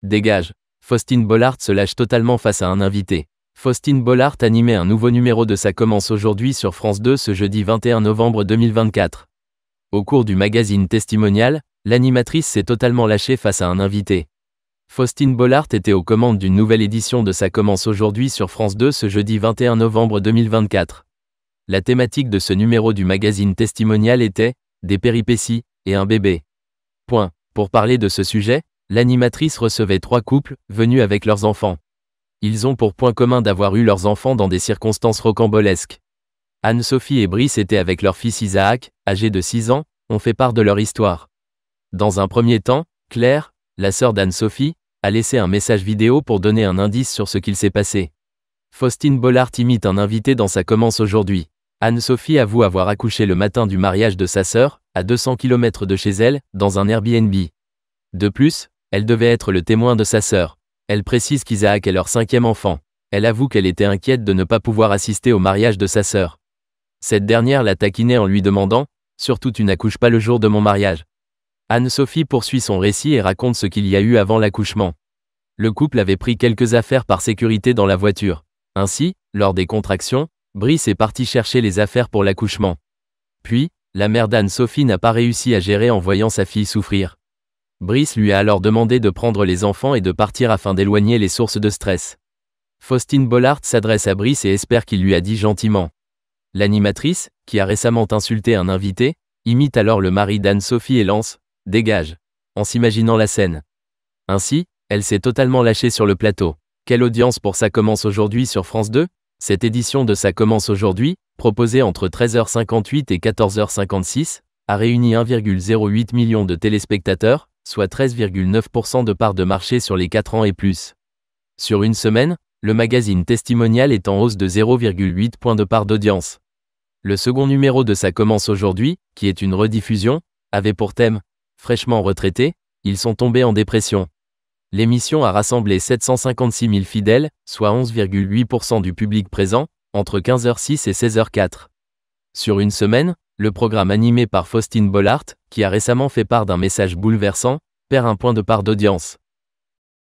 dégage. Faustine Bollaert se lâche totalement face à un invité. Faustine Bollaert animait un nouveau numéro de Ça commence aujourd'hui sur France 2 ce jeudi 21 novembre 2024. Au cours du magazine Testimonial, l'animatrice s'est totalement lâchée face à un invité. Faustine Bollaert était aux commandes d'une nouvelle édition de Ça commence aujourd'hui sur France 2 ce jeudi 21 novembre 2024. La thématique de ce numéro du magazine Testimonial était « Des péripéties et un bébé ». Pour parler de ce sujet, l'animatrice recevait 3 couples, venus avec leurs enfants. Ils ont pour point commun d'avoir eu leurs enfants dans des circonstances rocambolesques. Anne-Sophie et Brice étaient avec leur fils Isaac, âgé de 6 ans, ont fait part de leur histoire. Dans un premier temps, Claire, la sœur d'Anne-Sophie, a laissé un message vidéo pour donner un indice sur ce qu'il s'est passé. Faustine Bollaert imite un invité dans Ça commence aujourd'hui. Anne-Sophie avoue avoir accouché le matin du mariage de sa sœur, à 200 km de chez elle, dans un Airbnb. De plus, elle devait être le témoin de sa sœur. Elle précise qu'Isaac est leur 5e enfant. Elle avoue qu'elle était inquiète de ne pas pouvoir assister au mariage de sa sœur. Cette dernière l'a taquinée en lui demandant « Surtout tu n'accouches pas le jour de mon mariage ». Anne-Sophie poursuit son récit et raconte ce qu'il y a eu avant l'accouchement. Le couple avait pris quelques affaires par sécurité dans la voiture. Ainsi, lors des contractions, Brice est parti chercher les affaires pour l'accouchement. Puis, la mère d'Anne-Sophie n'a pas réussi à gérer en voyant sa fille souffrir. Brice lui a alors demandé de prendre les enfants et de partir afin d'éloigner les sources de stress. Faustine Bollaert s'adresse à Brice et espère qu'il lui a dit gentiment. L'animatrice, qui a récemment insulté un invité, imite alors le mari d'Anne-Sophie et lance « Dégage !» en s'imaginant la scène. Ainsi, elle s'est totalement lâchée sur le plateau. Quelle audience pour Ça commence aujourd'hui sur France 2 ? Cette édition de Ça commence aujourd'hui, proposée entre 13h58 et 14h56, a réuni 1,08 million de téléspectateurs, soit 13,9% de part de marché sur les 4 ans et plus. Sur une semaine, le magazine Testimonial est en hausse de 0,8 points de part d'audience. Le second numéro de Ça commence aujourd'hui, qui est une rediffusion, avait pour thème « Fraîchement retraités, ils sont tombés en dépression ». L'émission a rassemblé 756 000 fidèles, soit 11,8% du public présent, entre 15h06 et 16h04. Sur une semaine, le programme animé par Faustine Bollaert, qui a récemment fait part d'un message bouleversant, perd un point de part d'audience.